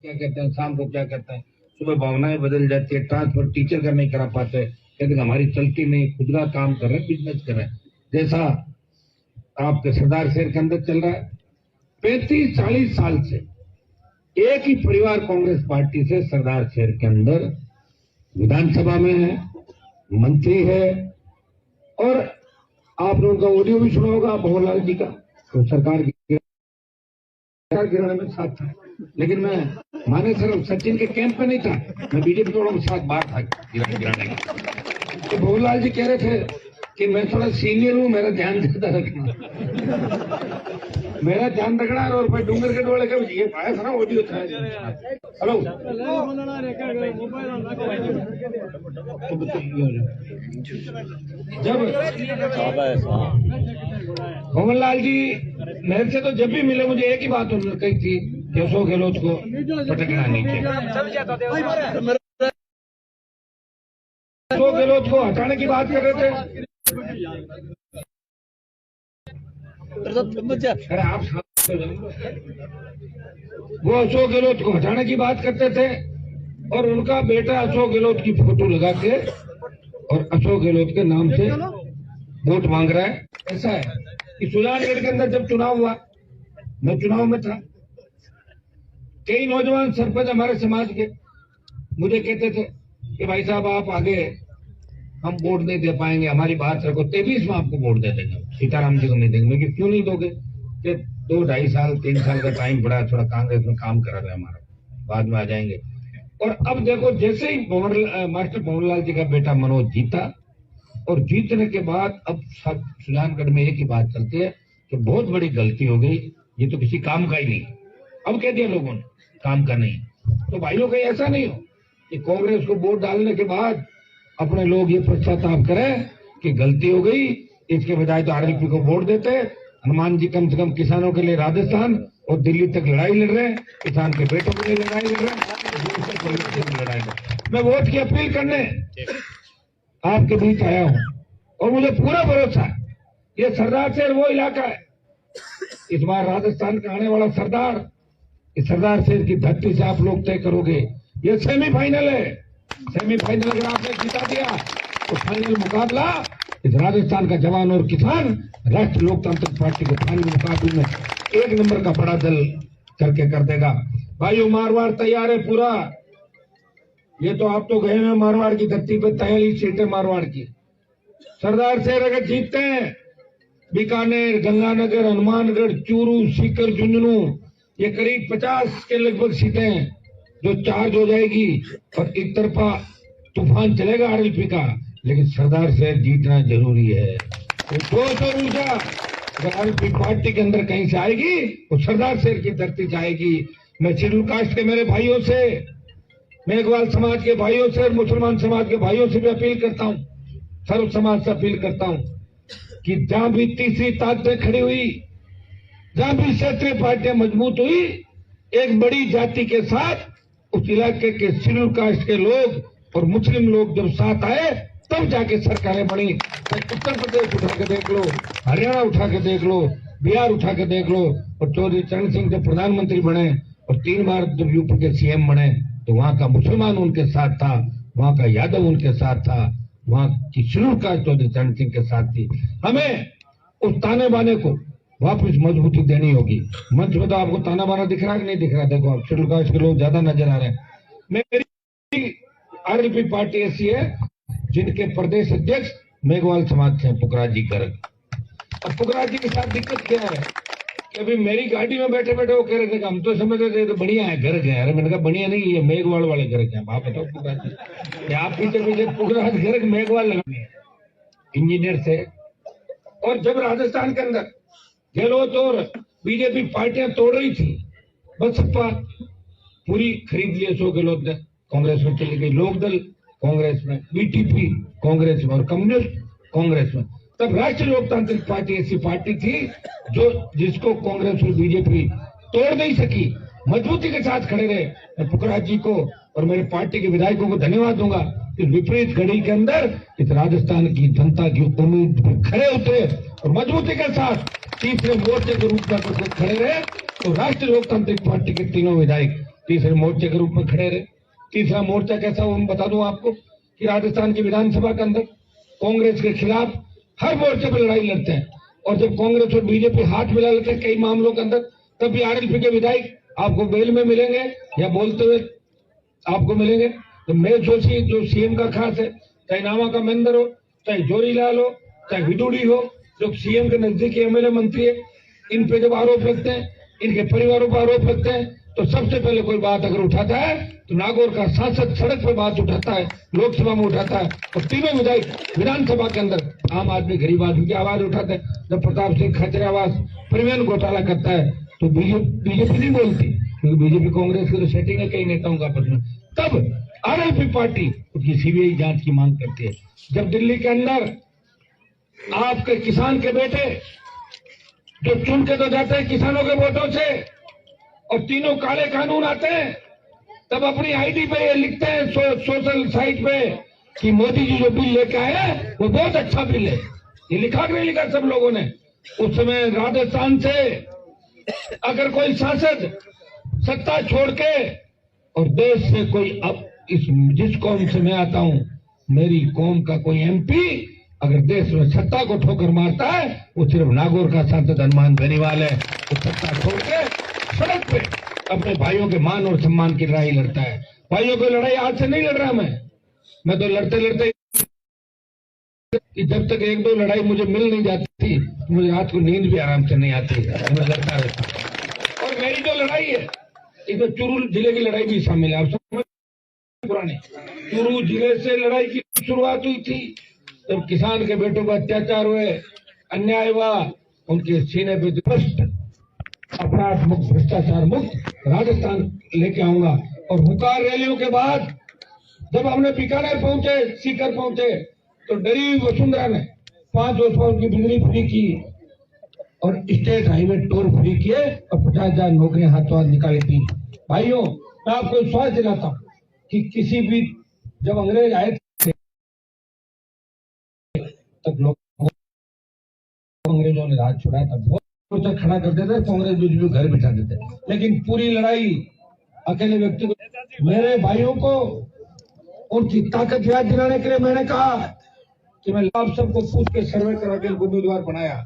क्या कहते हैं, शाम को क्या कहते हैं, सुबह भावनाएं बदल जाती है, ट्रांसफर टीचर का नहीं करा पाते, कहते हमारी चलती नहीं, खुद का काम कर रहे हैं, बिजनेस कर रहे हैं, जैसा आपके सरदार शहर के अंदर चल रहा है। 35-40 साल से एक ही परिवार कांग्रेस पार्टी से सरदार शहर के अंदर विधानसभा में है, मंत्री है, और आपने उनका ऑडियो भी सुना होगा भंवरलाल जी का, तो सरकार गिराने में साथ था, लेकिन मैं माने सर सचिन के कैंप में नहीं था, मैं बीजेपी वालों के साथ बाहर था गिराने का। तो भंवरलाल जी कह रहे थे कि मैं थोड़ा सीनियर हूं, मेरा ध्यान ज्यादा रखना, मेरा ध्यान रखना। और भाई डूंगर के डोले का ये आया था ना ऑडियो था। हेलो, जब भंवरलाल जी मेरे से तो जब भी मिले मुझे एक ही बात उन्होंने कही थी कि अशोक गहलोत को पटकना नहीं चाहिए, अशोक गहलोत को हटाने की बात कर रहे थे। अरे आप वो अशोक गहलोत को हटाने की बात करते थे, और उनका बेटा अशोक गहलोत की फोटो लगा के और अशोक गहलोत के नाम से वोट मांग रहा है। ऐसा है कि सुजानगढ़ के अंदर जब चुनाव हुआ, मैं चुनाव में था, कई नौजवान सरपंच हमारे समाज के मुझे कहते थे कि भाई साहब आप आगे हम वोट नहीं दे पाएंगे, हमारी बात रखो, 23 में आपको वोट दे देंगे, सीताराम जी को नहीं देंगे। कि क्यों नहीं दोगे? कि 2-2.5 साल 3 साल का टाइम पड़ा, थोड़ा कांग्रेस में काम करा रहे हमारा, बाद में आ जाएंगे। और अब देखो, जैसे ही मास्टर भंवरलाल जी का बेटा मनोज जीता, और जीतने के बाद अब सुजानगढ़ में एक ही बात चलती है कि बहुत बड़ी गलती हो गई, ये तो किसी काम का ही नहीं। अब कह दिया लोगों ने काम का नहीं। तो भाइयों कहीं ऐसा नहीं हो कि कांग्रेस को वोट डालने के बाद अपने लोग ये पश्चाताप करें कि गलती हो गई, इसके बजाय तो आरएलपी को वोट देते। हनुमान जी कम से कम किसानों के लिए राजस्थान और दिल्ली तक लड़ाई लड़ रहे हैं, किसान के बेटों के लिए लड़ाई लड़ रहे हैं, मैं वोट की अपील करने आपके बीच आया हूं, और मुझे पूरा भरोसा है ये सरदार शहर वो इलाका है, इस बार राजस्थान का आने वाला सरदार, इस सरदार शहर की धरती से आप लोग तय करोगे। ये सेमीफाइनल है, सेमीफाइनल अगर आपने जीता दिया तो फाइनल मुकाबला इस राजस्थान का जवान और किसान राष्ट्रीय लोकतांत्रिक पार्टी के फाइनल मुकाबले में 1 नंबर का बड़ा दल करके कर देगा। भाइयों, मारवाड़ तैयार है पूरा। ये तो आप तो गए हैं मारवाड़ की धरती पे, 43 सीटें मारवाड़ की। सरदार शहर अगर जीतते हैं, बीकानेर, गंगानगर, हनुमानगढ़, चूरू, सीकर, झुंझुनू, ये करीब 50 के लगभग सीटें जो चार्ज हो जाएगी, और एक तरफा तूफान चलेगा आरएलपी का, लेकिन सरदार शहर जीतना जरूरी है। तो जोश और ऊर्जा अगर आरएलपी पार्टी के अंदर कहीं से आएगी, वो सरदार शहर की धरती से आएगी। मैं शेड्यूल कास्ट के मेरे भाइयों से, मेघवाल समाज के भाइयों से और मुसलमान समाज के भाइयों से भी अपील करता हूँ, सर्व समाज से अपील करता हूँ कि जहां भी तीसरी ताकतें खड़ी हुई, जहां भी क्षेत्रीय पार्टियां मजबूत हुई, एक बड़ी जाति के साथ उस इलाके के शेड्यूल कास्ट के लोग और मुस्लिम लोग जब साथ आए, तब जाके सरकारें बनी। उत्तर प्रदेश उठा के देख लो, हरियाणा उठा के देख लो, बिहार उठा के देख लो, और चौधरी चरण सिंह जब प्रधानमंत्री बने और 3 बार जब यूपी के सीएम बने, तो वहां का मुसलमान उनके साथ था, वहां का यादव उनके साथ था, वहां की शेड्यूल कास्ट चौधरी चरण सिंह के साथ थी। हमें उस ताने बाने को वापस मजबूती देनी होगी। मंच में तो आपको ताना बाना दिख रहा कि नहीं दिख रहा? देखो, आप शेड्यूल कास्ट के लोग ज्यादा नजर आ रहे हैं। मेरी आरएलपी पार्टी ऐसी है जिनके प्रदेश अध्यक्ष मेघवाल समाज से पुखराज जी गर्ग। अब पुखराज जी के साथ दिक्कत क्या है कि अभी मेरी गाड़ी में बैठे बैठे वो कह रहे थे कि हम तो समझ रहे थे तो बढ़िया है गर्ग है। अरे मैंने कहा बढ़िया नहीं, ये मेघवाल वाले गर्ग हैं। आप बताओ पुखराज जी, आप पीछे पीछे पुखराज गर्ग मेघवाल लगे हैं इंजीनियर से। और जब राजस्थान के अंदर गहलोत और बीजेपी पार्टियां तोड़ रही थी, बसपा पूरी खरीद ली अशोक गहलोत ने, कांग्रेस में चली गई, लोकदल कांग्रेस में, बीटीपी कांग्रेस में, और कम्युनिस्ट कांग्रेस में। तब राष्ट्रीय लोकतांत्रिक पार्टी ऐसी पार्टी थी जो जिसको कांग्रेस और बीजेपी तोड़ नहीं सकी, मजबूती के साथ खड़े रहे। मैं पुखराज जी को और मेरे पार्टी के विधायकों को धन्यवाद दूंगा। इस विपरीत घड़ी के अंदर इस राजस्थान की जनता की उम्मीद पर खड़े उतरे और मजबूती के साथ तीसरे मोर्चे के रूप में खड़े रहे। तो राष्ट्रीय लोकतांत्रिक पार्टी के तीनों विधायक तीसरे मोर्चे के रूप में खड़े रहे। तीसरा मोर्चा कैसा वो मैं बता दूं आपको कि राजस्थान की विधानसभा के अंदर कांग्रेस के खिलाफ हर मोर्चे पर लड़ाई लड़ते हैं, और जब कांग्रेस और बीजेपी हाथ मिला लेते हैं कई मामलों के अंदर, तब भी आरएलपी के विधायक आपको बेल में मिलेंगे या बोलते हुए आपको मिलेंगे। तो मैं जोशी जो सीएम का खास है, चाहे नामा का महेंद्र हो, चाहे जोरीलाल हो, चाहे विदुड़ी हो, जो सीएम के नजदीकी एमएलए मंत्री है, इन पे जब आरोप लगते हैं, इनके परिवारों पर आरोप लगते हैं, तो सबसे पहले कोई बात अगर उठाता है तो नागौर का सांसद सड़क पर बात उठाता है, लोकसभा में उठाता है, और तीनों विधायक विधानसभा के अंदर आम आदमी गरीब आदमी की आवाज उठाते हैं। जब प्रताप सिंह खाचरियावास परिवहन घोटाला करता है तो बीजेपी नहीं बोलती, क्योंकि बीजेपी कांग्रेस की तो सेटिंग है कई नेताओं का आपस में। तब आरएलपी पार्टी उसकी सीबीआई जांच की मांग करती है। जब दिल्ली के अंदर आपके किसान के बेटे जो चुन के तो जाते हैं किसानों के वोटों से, और तीनों काले कानून आते हैं, तब अपनी आईडी पे ये लिखते हैं सोशल साइट पे कि मोदी जी जो बिल लेके आए हैं वो बहुत अच्छा बिल है। ये लिखा कि नहीं लिखा सब लोगों ने? उस समय राजस्थान से अगर कोई सांसद सत्ता छोड़ के और देश से कोई, अब इस जिस कौम से मैं आता हूं, मेरी कौम का कोई एमपी अगर देश में सत्ता को ठोकर मारता है, वो सिर्फ नागौर का सांसद हनुमान बेनीवाल है। वो सत्ता छोड़ के सड़क पे अपने भाइयों के मान और सम्मान की लड़ाई लड़ता है। भाइयों की लड़ाई आज से नहीं लड़ रहा मैं तो लड़ते लड़ते जब तक एक दो लड़ाई मुझे मिल नहीं जाती, मुझे रात को नींद भी आराम से नहीं आती, मैं लड़ता रहता। और मेरी जो लड़ाई है इसमें चूरू जिले की लड़ाई भी शामिल है। आप समझ, पुराने चूरू जिले से लड़ाई की शुरुआत हुई थी जब किसान के बेटों पर अत्याचार हुए, अन्याय हुआ, उनके सीने पे स्पष्ट अपराध मुक्त, भ्रष्टाचार मुक्त राजस्थान लेके आऊंगा। और हुकार रैलियों के बाद जब हमने बीकानेर पहुंचे, सीकर पहुंचे, तो डरी हुई वसुंधरा ने 5 वर्ष की बिजली फ्री की और स्टेट हाईवे टोल फ्री किए और 50,000 नौकरियां हाथों हाथ निकाली थी। भाइयों, मैं आपको विश्वास दिलाता हूं कि किसी भी, जब अंग्रेज आए थे तब लोग अंग्रेजों ने राज छुड़ाया था, बहुत तक खड़ा करते थे, कांग्रेस बीजेपी घर बिठा देते, लेकिन पूरी लड़ाई अकेले व्यक्ति को, मेरे भाइयों को उनकी ताकत याद दिलाने के लिए मैंने कहा कि मैं आप सबको पूछ के सर्वे करा के उम्मीदवार बनाया।